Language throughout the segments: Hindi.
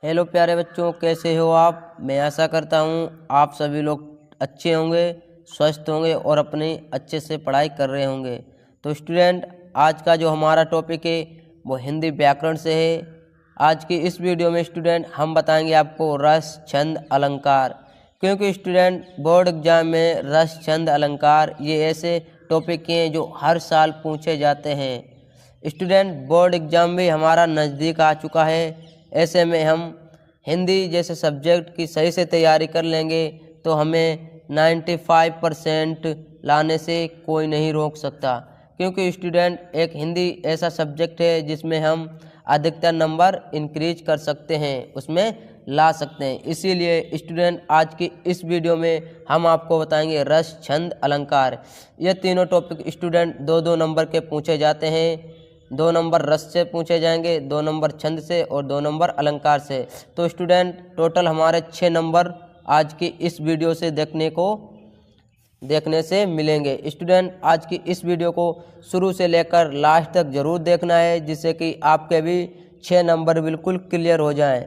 हेलो प्यारे बच्चों, कैसे हो आप। मैं आशा करता हूँ आप सभी लोग अच्छे होंगे, स्वस्थ होंगे और अपनी अच्छे से पढ़ाई कर रहे होंगे। तो स्टूडेंट, आज का जो हमारा टॉपिक है वो हिंदी व्याकरण से है। आज की इस वीडियो में स्टूडेंट हम बताएंगे आपको रस, छंद, अलंकार। क्योंकि स्टूडेंट बोर्ड एग्जाम में रस, छंद, अलंकार ये ऐसे टॉपिक हैं जो हर साल पूछे जाते हैं। स्टूडेंट, बोर्ड एग्ज़ाम भी हमारा नज़दीक आ चुका है। ऐसे में हम हिंदी जैसे सब्जेक्ट की सही से तैयारी कर लेंगे तो हमें 95% लाने से कोई नहीं रोक सकता। क्योंकि स्टूडेंट एक हिंदी ऐसा सब्जेक्ट है जिसमें हम अधिकतर नंबर इंक्रीज कर सकते हैं, उसमें ला सकते हैं। इसीलिए स्टूडेंट आज की इस वीडियो में हम आपको बताएंगे रस, छंद, अलंकार। ये तीनों टॉपिक स्टूडेंट 2-2 नंबर के पूछे जाते हैं। 2 नंबर रस से पूछे जाएंगे, 2 नंबर छंद से और 2 नंबर अलंकार से। तो स्टूडेंट टोटल हमारे 6 नंबर आज की इस वीडियो से देखने से मिलेंगे। स्टूडेंट आज की इस वीडियो को शुरू से लेकर लास्ट तक ज़रूर देखना है, जिससे कि आपके भी 6 नंबर बिल्कुल क्लियर हो जाएं।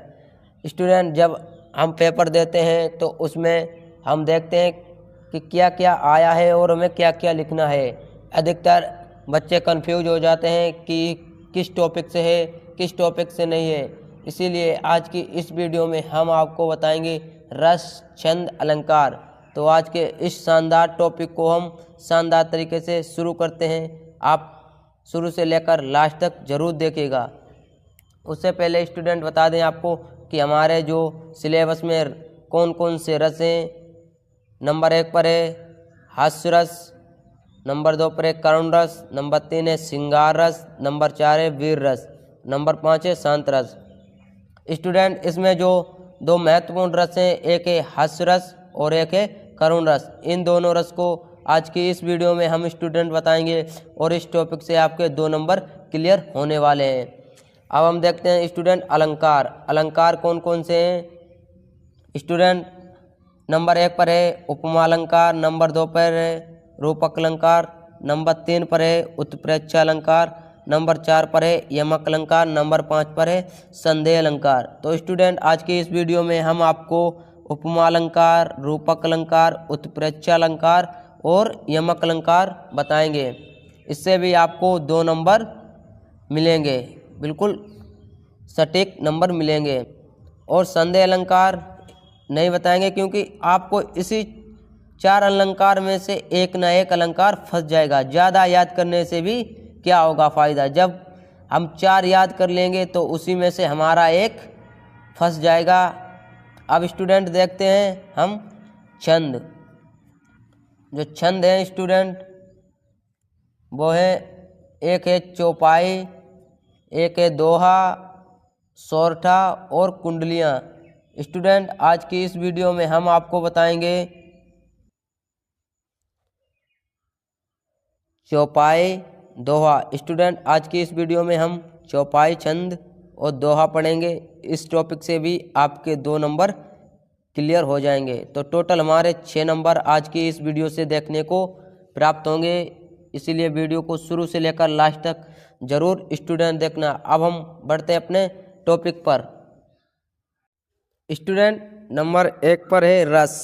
स्टूडेंट, जब हम पेपर देते हैं तो उसमें हम देखते हैं कि क्या क्या आया है और हमें क्या क्या लिखना है। अधिकतर बच्चे कंफ्यूज हो जाते हैं कि किस टॉपिक से है, किस टॉपिक से नहीं है। इसीलिए आज की इस वीडियो में हम आपको बताएंगे रस, छंद, अलंकार। तो आज के इस शानदार टॉपिक को हम शानदार तरीके से शुरू करते हैं। आप शुरू से लेकर लास्ट तक ज़रूर देखिएगा। उससे पहले स्टूडेंट बता दें आपको कि हमारे जो सिलेबस में कौन कौन से रस हैं। नंबर 1 पर है हास्य रस, नंबर 2 पर है करुण रस, नंबर 3 है श्रृंगार रस, नंबर 4 है वीर रस, नंबर 5 है शांत रस। स्टूडेंट, इसमें जो 2 महत्वपूर्ण रस हैं, एक है हास्य रस और एक है करुण रस। इन दोनों रस को आज की इस वीडियो में हम स्टूडेंट बताएंगे और इस टॉपिक से आपके 2 नंबर क्लियर होने वाले हैं। अब हम देखते हैं स्टूडेंट अलंकार। अलंकार कौन कौन से हैं। स्टूडेंट, नंबर 1 पर है उपमा अलंकार, नंबर 2 पर है रूपक अलंकार, नंबर 3 पर है उत्प्रेक्षा अलंकार, नंबर 4 पर है यमक अलंकार, नंबर 5 पर है संदेह अलंकार। तो स्टूडेंट आज की इस वीडियो में हम आपको उपमा अलंकार, रूपक अलंकार, उत्प्रेक्षा अलंकार और यमक अलंकार बताएंगे। इससे भी आपको 2 नंबर मिलेंगे, बिल्कुल सटीक नंबर मिलेंगे। और संदेह अलंकार नहीं बताएंगे क्योंकि आपको इसी 4 अलंकार में से एक ना एक अलंकार फंस जाएगा। ज़्यादा याद करने से भी क्या होगा फ़ायदा। जब हम 4 याद कर लेंगे तो उसी में से हमारा एक फंस जाएगा। अब स्टूडेंट देखते हैं हम छंद। जो छंद है स्टूडेंट वो है, एक है चौपाई, एक है दोहा, सोरठा और कुंडलियाँ। स्टूडेंट आज की इस वीडियो में हम आपको बताएंगे चौपाई, दोहा। स्टूडेंट आज की इस वीडियो में हम चौपाई, छंद और दोहा पढ़ेंगे। इस टॉपिक से भी आपके 2 नंबर क्लियर हो जाएंगे। तो टोटल हमारे 6 नंबर आज की इस वीडियो से देखने को प्राप्त होंगे। इसीलिए वीडियो को शुरू से लेकर लास्ट तक ज़रूर स्टूडेंट देखना। अब हम बढ़ते हैं अपने टॉपिक पर। स्टूडेंट, नंबर 1 पर है रस,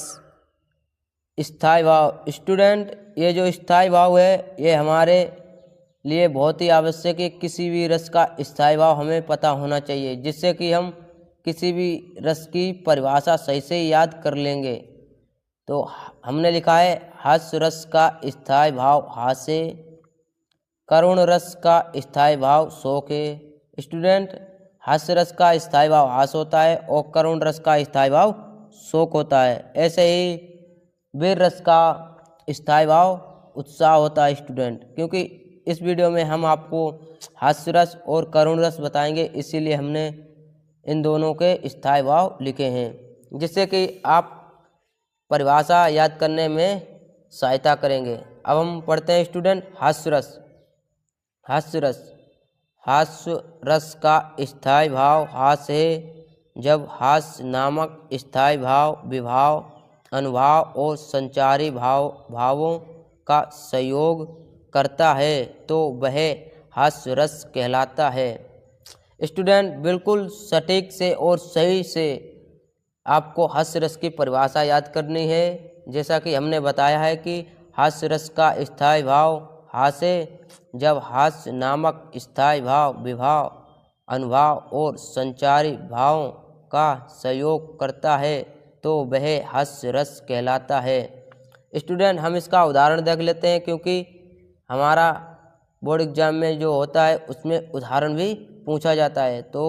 स्थायी भाव। स्टूडेंट, ये जो स्थायी भाव है ये हमारे लिए बहुत ही आवश्यक है। किसी भी रस का स्थायी भाव हमें पता होना चाहिए, जिससे कि हम किसी भी रस की परिभाषा सही से याद कर लेंगे। तो हमने लिखा है हास्य रस का स्थायी भाव हास्य, करुण रस का स्थायी भाव शोक है। स्टूडेंट, हास्य रस का स्थायी भाव हास्य होता है और करुण रस का स्थायी भाव शोक होता है। ऐसे ही वीर रस का स्थायी भाव उत्साह होता है। स्टूडेंट, क्योंकि इस वीडियो में हम आपको हास्य रस और करुण रस बताएंगे, इसीलिए हमने इन दोनों के स्थायी भाव लिखे हैं, जिससे कि आप परिभाषा याद करने में सहायता करेंगे। अब हम पढ़ते हैं स्टूडेंट हास्य रस। हास्य रस, हास्य रस का स्थायी भाव हास्य है। जब हास्य नामक स्थायी भाव विभाव, अनुभाव और संचारी भावों का संयोग करता है तो वह हास्य रस कहलाता है। स्टूडेंट बिल्कुल सटीक से और सही से आपको हास्य रस की परिभाषा याद करनी है। जैसा कि हमने बताया है कि हास्य रस का स्थायी भाव हास्य, जब हास्य नामक स्थायी भाव विभाव, अनुभाव और संचारी भावों का सहयोग करता है तो वह हास्य रस कहलाता है। स्टूडेंट हम इसका उदाहरण देख लेते हैं, क्योंकि हमारा बोर्ड एग्जाम में जो होता है उसमें उदाहरण भी पूछा जाता है। तो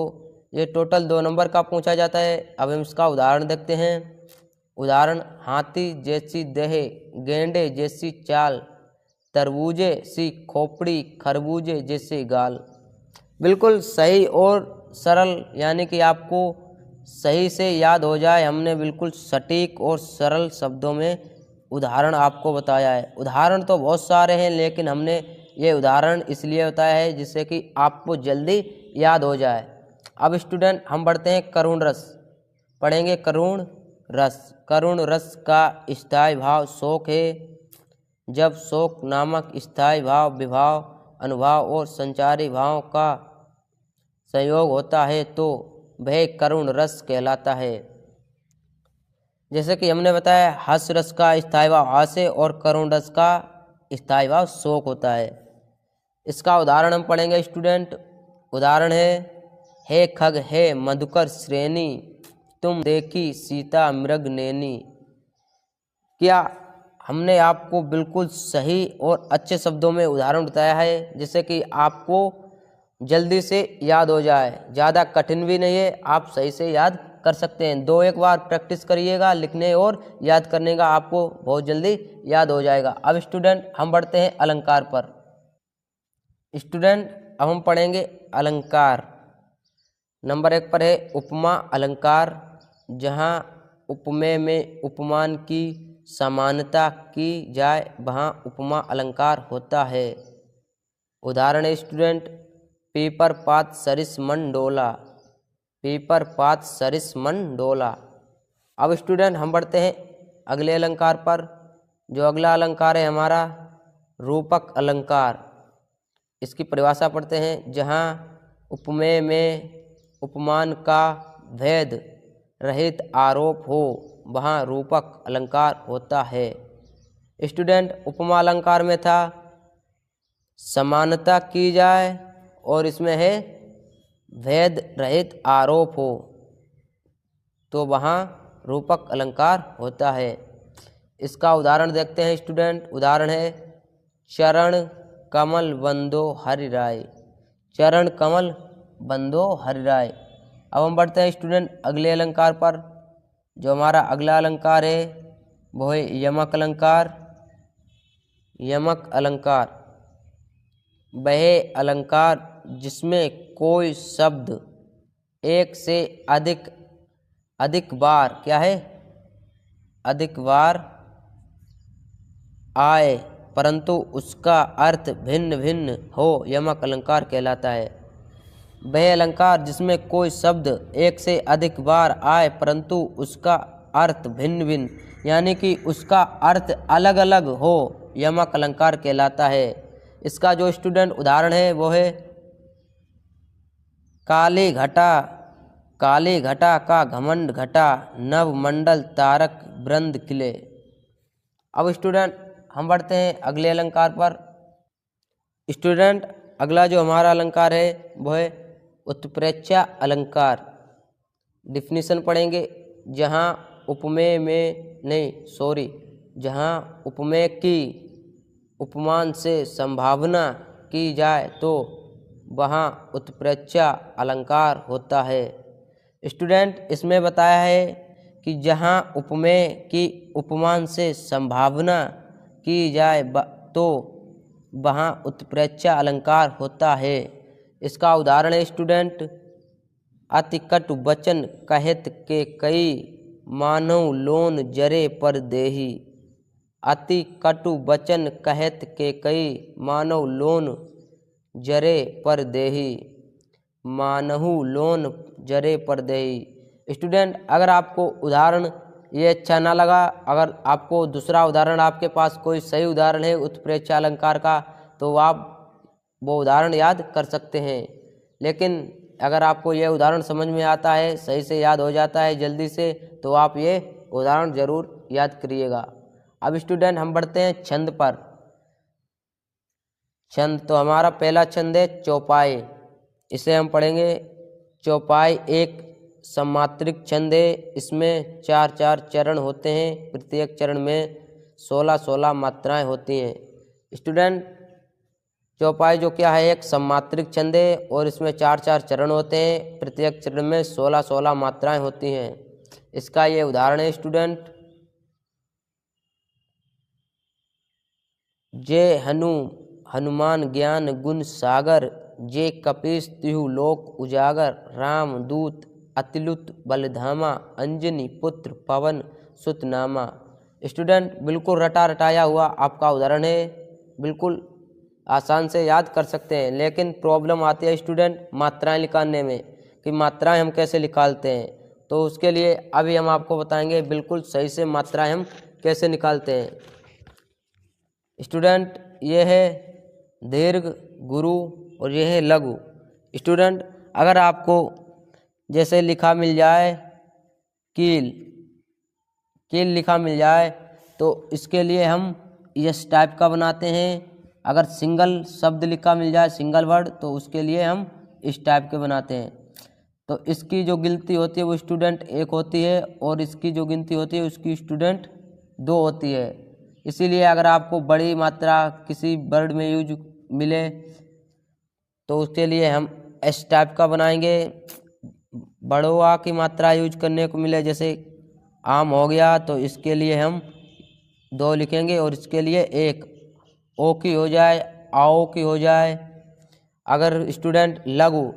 ये टोटल 2 नंबर का पूछा जाता है। अब हम इसका उदाहरण देखते हैं। उदाहरण, हाथी जैसी देह, गेंडे जैसी चाल, तरबूजे सी खोपड़ी, खरबूजे जैसे गाल। बिल्कुल सही और सरल, यानी कि आपको सही से याद हो जाए, हमने बिल्कुल सटीक और सरल शब्दों में उदाहरण आपको बताया है। उदाहरण तो बहुत सारे हैं, लेकिन हमने ये उदाहरण इसलिए बताया है जिससे कि आपको जल्दी याद हो जाए। अब स्टूडेंट हम बढ़ते हैं करुण रस, पढ़ेंगे करुण रस। करुण रस का स्थायी भाव शोक है। जब शोक नामक स्थायी भाव विभाव, अनुभाव और संचारी भाव का संयोग होता है तो वह करुण रस कहलाता है। जैसे कि हमने बताया, हास्य रस का स्थायी भाव हास्य और करुण रस का स्थायी भाव शोक होता है। इसका उदाहरण हम पढ़ेंगे स्टूडेंट। उदाहरण है, हे खग हे मधुकर श्रेणी, तुम देखी सीता मृग नैनी। क्या हमने आपको बिल्कुल सही और अच्छे शब्दों में उदाहरण बताया है जिससे कि आपको जल्दी से याद हो जाए। ज़्यादा कठिन भी नहीं है, आप सही से याद कर सकते हैं। 2-1 बार प्रैक्टिस करिएगा, लिखने और याद करने का आपको बहुत जल्दी याद हो जाएगा। अब स्टूडेंट हम बढ़ते हैं अलंकार पर। स्टूडेंट अब हम पढ़ेंगे अलंकार। नंबर 1 पर है उपमा अलंकार। जहाँ उपमेय में उपमान की समानता की जाए वहाँ उपमा अलंकार होता है। उदाहरण है स्टूडेंट, पीपर पात सरिस मन डोला, पीपर पात सरिस मन डोला। अब स्टूडेंट हम बढ़ते हैं अगले अलंकार पर। जो अगला अलंकार है हमारा रूपक अलंकार। इसकी परिभाषा पढ़ते हैं। जहाँ उपमेय में उपमान का भेद रहित आरोप हो वहाँ रूपक अलंकार होता है। स्टूडेंट उपमा अलंकार में था समानता की जाए और इसमें है भेद रहित आरोप हो, तो वहाँ रूपक अलंकार होता है। इसका उदाहरण देखते हैं स्टूडेंट। उदाहरण है, चरण कमल बंदो हरि राय, चरण कमल बंदो हरि राय। अब हम बढ़ते हैं स्टूडेंट अगले अलंकार पर। जो हमारा अगला अलंकार है वो है यमक अलंकार। यमक अलंकार वह अलंकार जिसमें कोई शब्द एक से अधिक बार क्या है, अधिक बार आए परंतु उसका अर्थ भिन्न भिन्न हो, यमक अलंकार कहलाता है। वह अलंकार जिसमें कोई शब्द एक से अधिक बार आए परंतु उसका अर्थ भिन्न भिन्न, यानी कि उसका अर्थ अलग अलग हो, यमक अलंकार कहलाता है। इसका जो स्टूडेंट उदाहरण है वो है काली घटा, काली घटा का घमंड घटा, नव मंडल तारक वृंद खिले। अब स्टूडेंट हम बढ़ते हैं अगले अलंकार पर। स्टूडेंट अगला जो हमारा अलंकार है वो है उत्प्रेक्षा अलंकार। डिफिनीशन पढ़ेंगे। जहाँ उपमेय में जहाँ उपमेय की उपमान से संभावना की जाए तो वहाँ उत्प्रेक्षा अलंकार होता है। स्टूडेंट इसमें बताया है कि जहाँ उपमेय की उपमान से संभावना की जाए तो वहाँ उत्प्रेक्षा अलंकार होता है। इसका उदाहरण है स्टूडेंट, अति कटु वचन कहत के कई, मानव लोन जरे पर देही। अति कटु वचन कहत के कई, मानव लोन जरे पर देही, मानहु लोन जरे पर देही। स्टूडेंट अगर आपको उदाहरण ये अच्छा ना लगा, अगर आपको दूसरा उदाहरण आपके पास कोई सही उदाहरण है उत्प्रेक्षा अलंकार का, तो आप वो उदाहरण याद कर सकते हैं। लेकिन अगर आपको ये उदाहरण समझ में आता है, सही से याद हो जाता है जल्दी से, तो आप ये उदाहरण ज़रूर याद करिएगा। अब स्टूडेंट हम बढ़ते हैं छंद पर। छंद, तो हमारा पहला छंद है चौपाई। इसे हम पढ़ेंगे। चौपाई एक सम्मात्रिक छंद है। इसमें 4-4 चरण होते हैं। प्रत्येक चरण में 16-16 मात्राएं होती हैं। स्टूडेंट, चौपाई जो क्या है, एक सम्मात्रिक छंद है और इसमें 4-4 चरण होते हैं। प्रत्येक चरण में 16-16 मात्राएं होती हैं। इसका ये उदाहरण है स्टूडेंट। जय हनुमान ज्ञान गुण सागर, जे कपीस तिहु लोक उजागर, राम दूत अतुलित बलधामा, अंजनी पुत्र पवन सुत नामा। स्टूडेंट, बिल्कुल रटा रटाया हुआ आपका उदाहरण है, बिल्कुल आसान से याद कर सकते हैं, लेकिन प्रॉब्लम आती है स्टूडेंट मात्राएं निकालने में कि मात्राएं हम कैसे निकालते हैं। तो उसके लिए अभी हम आपको बताएंगे बिल्कुल सही से मात्राएं हम कैसे निकालते हैं। स्टूडेंट, ये है दीर्घ, गुरु और ये है लघु। स्टूडेंट, अगर आपको जैसे लिखा मिल जाए कील लिखा मिल जाए तो इसके लिए हम इस टाइप का बनाते हैं। अगर सिंगल शब्द लिखा मिल जाए, सिंगल वर्ड, तो उसके लिए हम इस टाइप के बनाते हैं। तो इसकी जो गिनती होती है वो स्टूडेंट 1 होती है और इसकी जो गिनती होती है उसकी स्टूडेंट 2 होती है। इसीलिए अगर आपको बड़ी मात्रा किसी वर्ड में यूज मिले तो उसके लिए हम इस टाइप का बनाएंगे। बड़ों की मात्रा यूज करने को मिले, जैसे आम हो गया, तो इसके लिए हम 2 लिखेंगे और इसके लिए 1। ओ की हो जाए, आओ की हो जाए। अगर स्टूडेंट लघु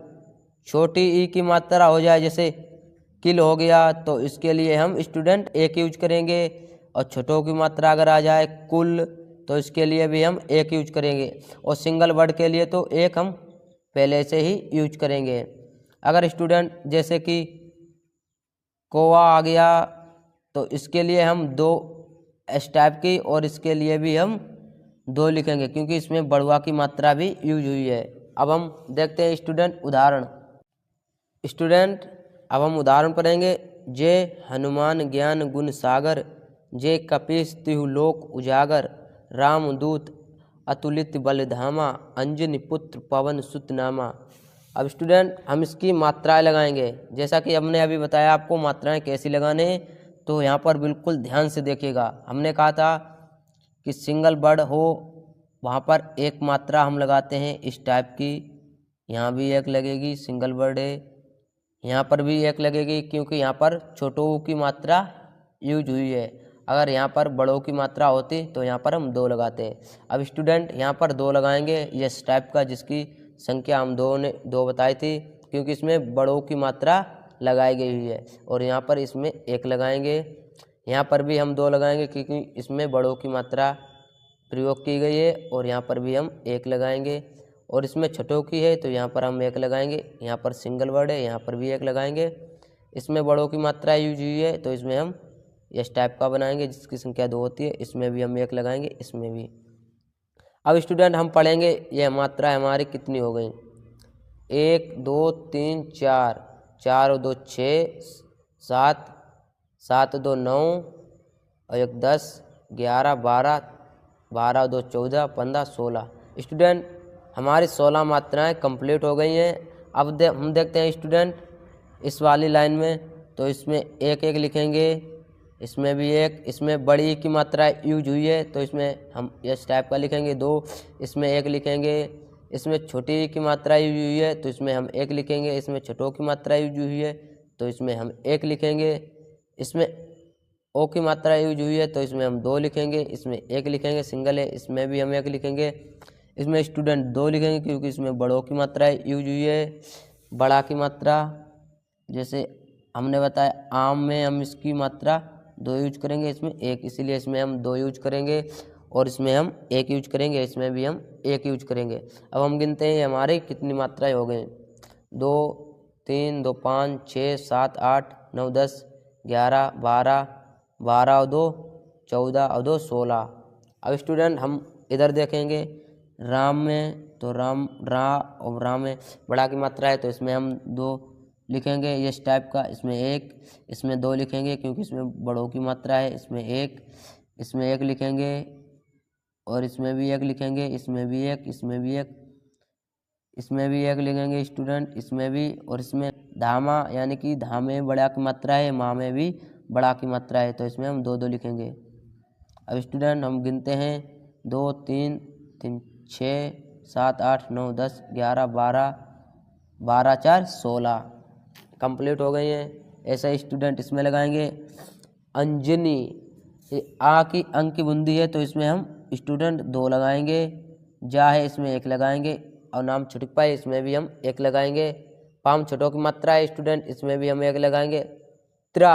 छोटी ई की मात्रा हो जाए, जैसे किल हो गया, तो इसके लिए हम स्टूडेंट 1 यूज करेंगे। और छोटों की मात्रा अगर आ जाए कुल, तो इसके लिए भी हम 1 यूज करेंगे। और सिंगल वर्ड के लिए तो 1 हम पहले से ही यूज करेंगे। अगर स्टूडेंट जैसे कि कोवा आ गया, तो इसके लिए हम 2 इस टाइप की और इसके लिए भी हम 2 लिखेंगे, क्योंकि इसमें बढ़ुआ की मात्रा भी यूज हुई है। अब हम देखते हैं स्टूडेंट उदाहरण। स्टूडेंट, अब हम उदाहरण पढ़ेंगे। जय हनुमान ज्ञान गुण सागर, जे कपीस तिहु लोक उजागर, रामदूत अतुलित बलधामा, अंजनी पुत्र पवन सुत नामा। अब स्टूडेंट, हम इसकी मात्राएं लगाएंगे। जैसा कि हमने अभी बताया आपको मात्राएं कैसी लगाने हैं, तो यहाँ पर बिल्कुल ध्यान से देखिएगा। हमने कहा था कि सिंगल वर्ड हो वहाँ पर 1 मात्रा हम लगाते हैं इस टाइप की। यहाँ भी 1 लगेगी, सिंगल वर्ड है। यहाँ पर भी 1 लगेगी, क्योंकि यहाँ पर छोटों की मात्रा यूज हुई है। अगर यहाँ पर बड़ों की मात्रा होती तो यहाँ पर हम 2 लगाते हैं। अब स्टूडेंट, यहाँ पर 2 लगाएंगे इस टाइप का, जिसकी संख्या हम 2 बताई थी, क्योंकि इसमें बड़ों की मात्रा लगाई गई हुई है। और यहाँ पर इसमें 1 लगाएंगे। यहाँ पर भी हम 2 लगाएंगे, क्योंकि इसमें बड़ों की मात्रा प्रयोग की गई है। और यहाँ पर भी हम 1 लगाएंगे। और इसमें छोटों की है तो यहाँ पर हम 1 लगाएंगे। यहाँ पर सिंगल वर्ड है, यहाँ पर भी 1 लगाएंगे। इसमें बड़ों की मात्रा यूज हुई है तो इसमें हम इस टाइप का बनाएंगे, जिसकी संख्या 2 होती है। इसमें भी हम 1 लगाएंगे, इसमें भी। अब स्टूडेंट, हम पढ़ेंगे यह मात्रा हमारी कितनी हो गई। 1 2 3 4, 4 और 2 6, 7, 7 2 9 और 1 10, 11 12, 12 2 14, 15 16। स्टूडेंट, हमारी 16 मात्राएं कंप्लीट हो गई हैं। अब हम देखते हैं स्टूडेंट इस वाली लाइन में, तो इसमें 1-1 लिखेंगे, इसमें भी 1। इसमें बड़ी की मात्रा यूज हुई है तो इसमें हम इस टाइप का लिखेंगे 2। इसमें 1 लिखेंगे। इसमें छोटी की मात्रा यूज हुई है तो इसमें हम 1 लिखेंगे। इसमें छोटों की मात्रा यूज हुई है तो इसमें हम 1 लिखेंगे। इसमें ओ की मात्रा यूज हुई है तो इसमें हम 2 लिखेंगे। इसमें 1 लिखेंगे, सिंगल है, इसमें भी हम 1 लिखेंगे। इसमें स्टूडेंट 2 लिखेंगे, क्योंकि इसमें बड़ों की मात्रा यूज हुई है। बड़ा की मात्रा, जैसे हमने बताया आम में हम इसकी मात्रा 2 यूज करेंगे, इसमें 1, इसीलिए इसमें हम 2 यूज करेंगे। और इसमें हम 1 यूज करेंगे, इसमें भी हम 1 यूज करेंगे। अब हम गिनते हैं हमारे कितनी मात्राएं हो गई। 2 3 2 5 6 7 8 9 10 11 12, 12 और 2 14 और 2 16। अब स्टूडेंट हम इधर देखेंगे राम में तो राम रा और राम में बड़ा की मात्रा है तो इसमें हम 2 लिखेंगे इस टाइप का। इसमें 1, इसमें 2 लिखेंगे क्योंकि इसमें बड़ों की मात्रा है। इसमें 1 लिखेंगे और इसमें भी 1 लिखेंगे, इसमें भी 1, इसमें भी 1, इसमें भी 1 लिखेंगे स्टूडेंट, इसमें भी। और इसमें धामा यानी कि धाम में बड़ा की मात्रा है, माँ में भी बड़ा की मात्रा है तो इसमें हम 2 लिखेंगे। अब स्टूडेंट हम गिनते हैं 2 3 3 6 7 8 9 10 11 12 12 4 16 कंप्लीट हो गई हैं। ऐसा स्टूडेंट इसमें लगाएंगे। अंजनी आ की अंक की बूंदी है तो इसमें हम स्टूडेंट 2 लगाएंगे। जा है इसमें 1 लगाएंगे और नाम छुटक पाए इसमें भी हम 1 लगाएंगे। पाम छोटों की मात्रा है स्टूडेंट, इसमें भी हम 1 लगाएंगे। त्रा,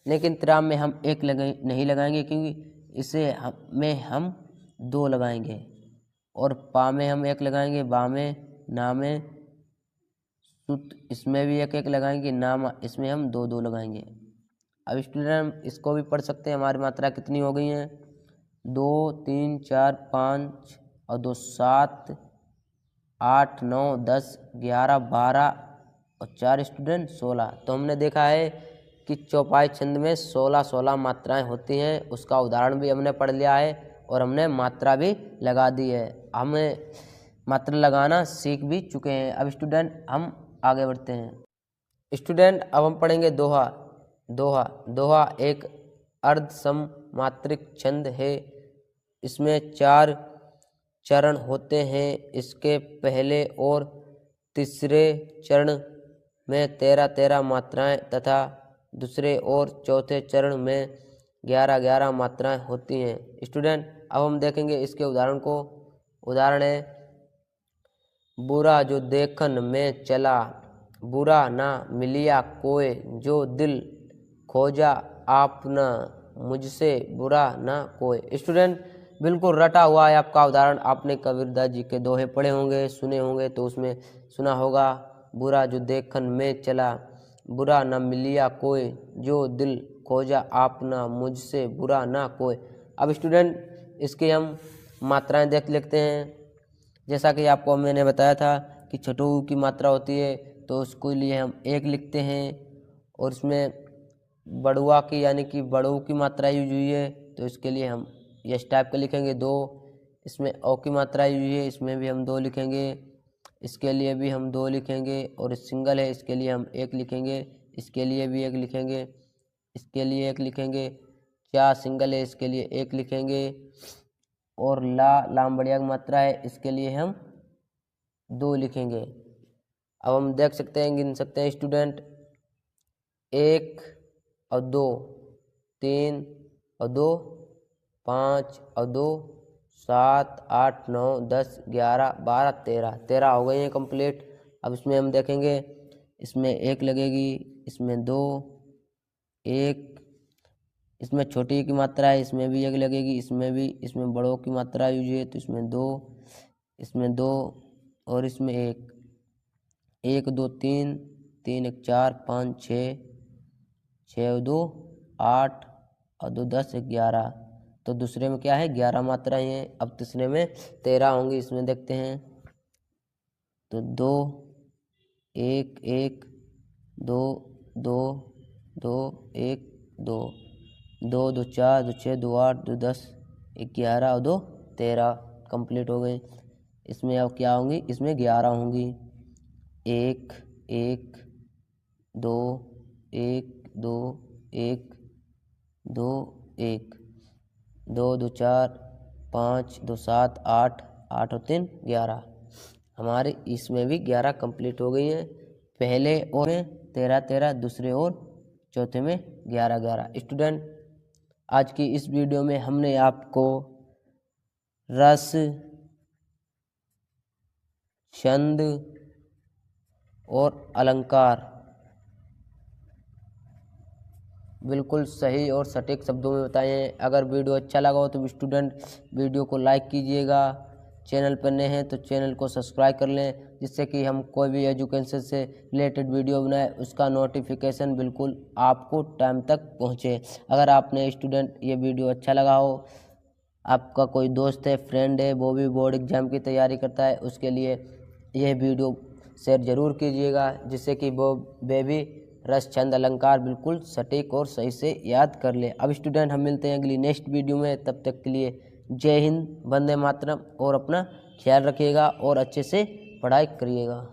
लेकिन त्रा में हम 1 नहीं लगाएंगे क्योंकि इसे में हम 2 लगाएंगे। और पा में हम 1 लगाएंगे, बा में, ना में, सुत इसमें भी 1 लगाएंगे, नाम इसमें हम 2 लगाएंगे। अब स्टूडेंट इसको भी पढ़ सकते हैं। हमारी मात्रा कितनी हो गई हैं? 2 3 4 5 और 2 7 8 9 10 11 12 और 4 स्टूडेंट 16। तो हमने देखा है कि चौपाई छंद में 16 मात्राएं होती हैं। उसका उदाहरण भी हमने पढ़ लिया है और हमने मात्रा भी लगा दी है। हमें मात्रा लगाना सीख भी चुके हैं। अब स्टूडेंट हम आगे बढ़ते हैं। स्टूडेंट अब हम पढ़ेंगे दोहा। दोहा एक अर्धसम मात्रिक छंद है। इसमें 4 चरण होते हैं। इसके पहले और तीसरे चरण में 13 मात्राएं तथा दूसरे और चौथे चरण में 11 मात्राएं होती हैं। स्टूडेंट अब हम देखेंगे इसके उदाहरण को। उदाहरण है बुरा जो देखन में चला, बुरा ना मिलिया कोय, जो दिल खोजा आपना, मुझसे बुरा ना कोय। स्टूडेंट बिल्कुल रटा हुआ है आपका उदाहरण। आपने कबीरदास जी के दोहे पढ़े होंगे, सुने होंगे, तो उसमें सुना होगा बुरा जो देखन में चला, बुरा न मिलिया कोय, जो दिल खोजा आपना, मुझसे बुरा ना कोय। अब स्टूडेंट इसके हम मात्राएं देख लेते हैं। जैसा कि आपको मैंने बताया था कि छोटू की मात्रा होती है तो उसके लिए हम 1 लिखते हैं। और इसमें बड़ुआ की यानी कि बड़ू की मात्रा यूज हुई है तो इसके लिए हम इस टाइप का लिखेंगे 2। इसमें औ की मात्रा यूज हुई है, इसमें भी हम 2 लिखेंगे। इसके लिए भी हम 2 लिखेंगे। और सिंगल है इसके लिए हम 1 लिखेंगे। इसके लिए भी 1 लिखेंगे। इसके लिए 1 लिखेंगे। क्या सिंगल है इसके लिए 1 लिखेंगे। और लाम बढ़िया की मात्रा है इसके लिए हम 2 लिखेंगे। अब हम देख सकते हैं, गिन सकते हैं स्टूडेंट 1 और 2, 3 और 2, 5 और 2, 7 8 9 10 11 12 13 हो गई हैं कंप्लीट। अब इसमें हम देखेंगे इसमें 1 लगेगी, इसमें 2 1, इसमें छोटी की मात्रा है इसमें भी 1 लगेगी, इसमें भी, इसमें बड़ों की मात्रा यूज है तो इसमें 2, इसमें 2 और इसमें 1 1 2 3 3 1 4 5 6 6 2 8 और 2 10 11। तो दूसरे में क्या है 11 मात्राएं हैं। अब तीसरे में 13 होंगी। इसमें देखते हैं तो 2 1 1 2 2 2 1 2 2 2 4 2 6 2 8 2 10 11 और 2 13 कंप्लीट हो गए। इसमें अब क्या होंगी? इसमें 11 होंगी। 1 1 2 1 2 1 2 1 2 2 4 5 2 7 8 8 और 3 11। हमारे इसमें भी 11 कंप्लीट हो गई हैं। पहले और में 13 दूसरे और चौथे में 11। स्टूडेंट आज की इस वीडियो में हमने आपको रस, छंद और अलंकार बिल्कुल सही और सटीक शब्दों में बताए हैं। अगर वीडियो अच्छा लगा हो तो स्टूडेंट वीडियो को लाइक कीजिएगा। चैनल पर नए हैं तो चैनल को सब्सक्राइब कर लें, जिससे कि हम कोई भी एजुकेशन से रिलेटेड वीडियो बनाए उसका नोटिफिकेशन बिल्कुल आपको टाइम तक पहुंचे। अगर आपने स्टूडेंट ये वीडियो अच्छा लगा हो, आपका कोई दोस्त है, फ्रेंड है, वो भी बोर्ड एग्ज़ाम की तैयारी करता है, उसके लिए यह वीडियो शेयर ज़रूर कीजिएगा, जिससे कि वे भी रस, छंद, अलंकार बिल्कुल सटीक और सही से याद कर ले। अब स्टूडेंट हम मिलते हैं अगली नेक्स्ट वीडियो में, तब तक के लिए जय हिंद, वंदे मातरम, और अपना ख्याल रखिएगा और अच्छे से पढ़ाई करिएगा।